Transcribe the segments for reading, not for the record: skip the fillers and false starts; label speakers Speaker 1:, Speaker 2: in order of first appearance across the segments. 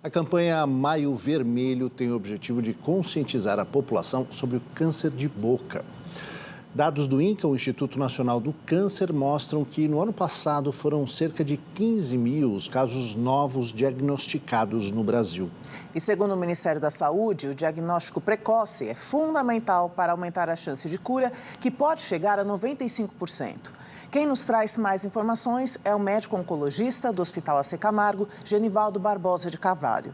Speaker 1: A campanha Maio Vermelho tem o objetivo de conscientizar a população sobre o câncer de boca. Dados do INCA, o Instituto Nacional do Câncer, mostram que no ano passado foram cerca de 15 mil os casos novos diagnosticados no Brasil.
Speaker 2: E segundo o Ministério da Saúde, o diagnóstico precoce é fundamental para aumentar a chance de cura, que pode chegar a 95%. Quem nos traz mais informações é o médico oncologista do Hospital AC Camargo, Genivaldo Barbosa de Carvalho.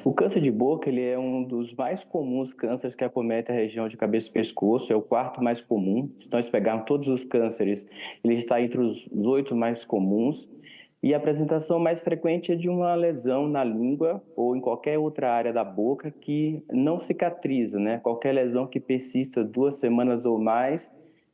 Speaker 3: O câncer de boca ele é um dos mais comuns cânceres que acomete a região de cabeça e pescoço, é o quarto mais comum. Se nós pegarmos todos os cânceres, ele está entre os 8 mais comuns. E a apresentação mais frequente é de uma lesão na língua ou em qualquer outra área da boca que não cicatriza, né? Qualquer lesão que persista 2 semanas ou mais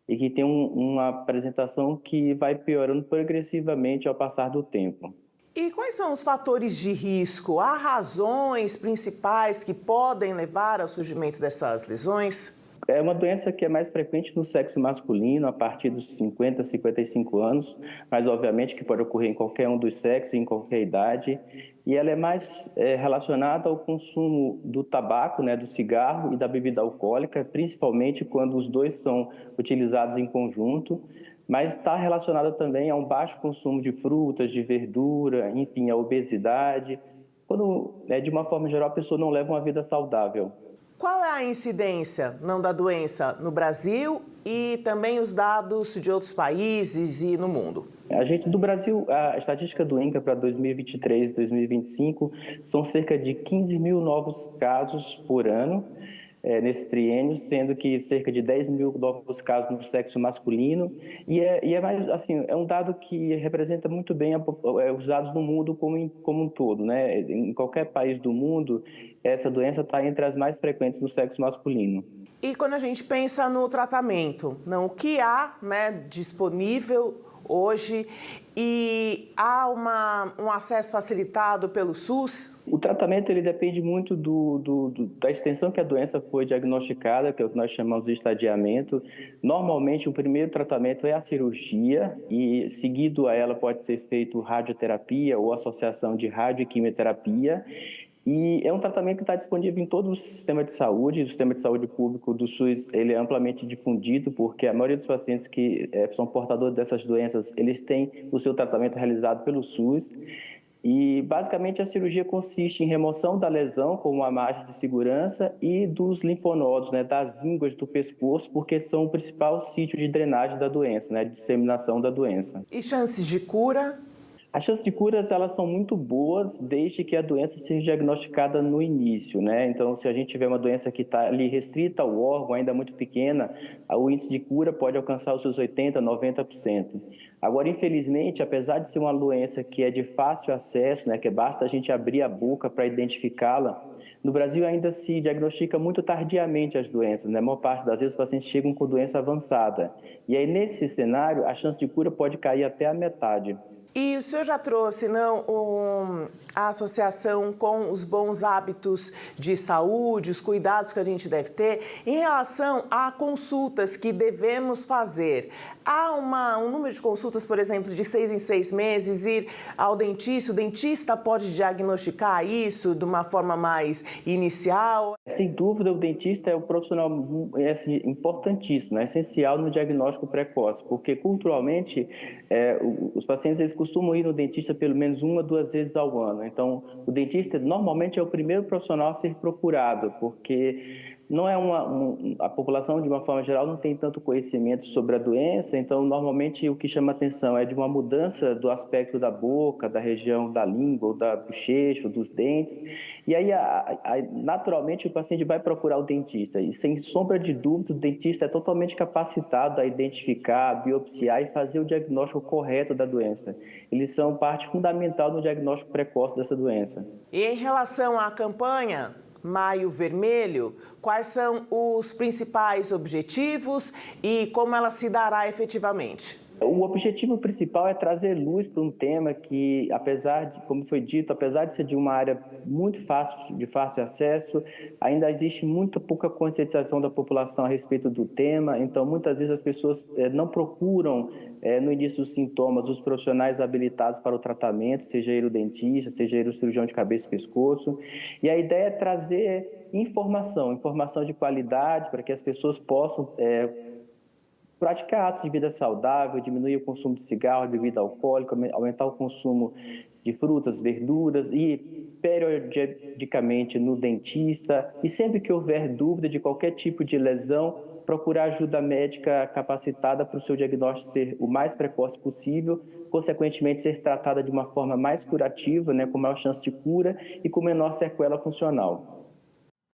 Speaker 3: e que tem uma apresentação que vai piorando progressivamente ao passar do tempo.
Speaker 2: E quais são os fatores de risco? Há razões principais que podem levar ao surgimento dessas lesões?
Speaker 3: É uma doença que é mais frequente no sexo masculino, a partir dos 50, 55 anos, mas obviamente que pode ocorrer em qualquer um dos sexos, em qualquer idade. E ela é mais relacionada ao consumo do tabaco, né, do cigarro e da bebida alcoólica, principalmente quando os dois são utilizados em conjunto. Mas está relacionada também a um baixo consumo de frutas, de verdura, enfim, a obesidade. Quando, de uma forma geral, a pessoa não leva uma vida saudável.
Speaker 2: Qual é a incidência não da doença no Brasil e também os dados de outros países e no mundo?
Speaker 3: Do Brasil, a estatística do INCA para 2023 e 2025 são cerca de 15 mil novos casos por ano. Nesse triênio, sendo que cerca de 10 mil novos casos no sexo masculino, e é mais assim, é um dado que representa muito bem os dados do mundo como um todo, né? Em qualquer país do mundo, essa doença está entre as mais frequentes no sexo masculino.
Speaker 2: E quando a gente pensa no tratamento, o que há, disponível hoje e há um acesso facilitado pelo SUS?
Speaker 3: O tratamento ele depende muito da extensão que a doença foi diagnosticada, que é o que nós chamamos de estadiamento. Normalmente, o primeiro tratamento é a cirurgia e, seguido a ela, pode ser feito radioterapia ou associação de rádio e quimioterapia. E é um tratamento que está disponível em todo o sistema de saúde. O sistema de saúde público do SUS ele é amplamente difundido, porque a maioria dos pacientes que são portadores dessas doenças, eles têm o seu tratamento realizado pelo SUS. E, basicamente, a cirurgia consiste em remoção da lesão, com uma margem de segurança, e dos linfonodos, das ínguas do pescoço, porque são o principal sítio de drenagem da doença, de disseminação da doença.
Speaker 2: E chances de cura?
Speaker 3: As chances de curas elas são muito boas desde que a doença seja diagnosticada no início, Então, se a gente tiver uma doença que está ali restrita ao órgão, ainda muito pequena, o índice de cura pode alcançar os seus 80%, 90%. Agora, infelizmente, apesar de ser uma doença que é de fácil acesso, que basta a gente abrir a boca para identificá-la, no Brasil ainda se diagnostica muito tardiamente as doenças, A maior parte das vezes os pacientes chegam com doença avançada. E aí, nesse cenário, a chance de cura pode cair até a metade.
Speaker 2: E o senhor já trouxe, a associação com os bons hábitos de saúde, os cuidados que a gente deve ter em relação a consultas que devemos fazer? Há um número de consultas, por exemplo, de 6 em 6 meses, ir ao dentista. O dentista pode diagnosticar isso de uma forma mais inicial?
Speaker 3: Sem dúvida, o dentista é um profissional importantíssimo, essencial no diagnóstico precoce, porque culturalmente os pacientes eles costumam ir no dentista pelo menos 1 a 2 vezes ao ano. Então, o dentista normalmente é o primeiro profissional a ser procurado, porque não é a população, de uma forma geral, não tem tanto conhecimento sobre a doença, então, normalmente, o que chama atenção é de uma mudança do aspecto da boca, da região da língua, ou da bochecha, ou dos dentes, e aí, naturalmente, o paciente vai procurar o dentista, e sem sombra de dúvida, o dentista é totalmente capacitado a identificar, biopsiar e fazer o diagnóstico correto da doença. Eles são parte fundamental no diagnóstico precoce dessa doença.
Speaker 2: E em relação à campanha Maio Vermelho, quais são os principais objetivos e como ela se dará efetivamente?
Speaker 3: O objetivo principal é trazer luz para um tema que, apesar de, como foi dito, apesar de ser de uma área muito fácil, de fácil acesso, ainda existe muito pouca conscientização da população a respeito do tema. Então, muitas vezes as pessoas não procuram, no início dos sintomas, os profissionais habilitados para o tratamento, seja ele o dentista, seja ele o cirurgião de cabeça e pescoço. E a ideia é trazer informação de qualidade para que as pessoas possam praticar atos de vida saudável, diminuir o consumo de cigarro, de bebida alcoólica, aumentar o consumo de frutas, verduras e periodicamente no dentista. E sempre que houver dúvida de qualquer tipo de lesão, procurar ajuda médica capacitada para o seu diagnóstico ser o mais precoce possível, consequentemente ser tratada de uma forma mais curativa, com maior chance de cura e com menor sequela funcional.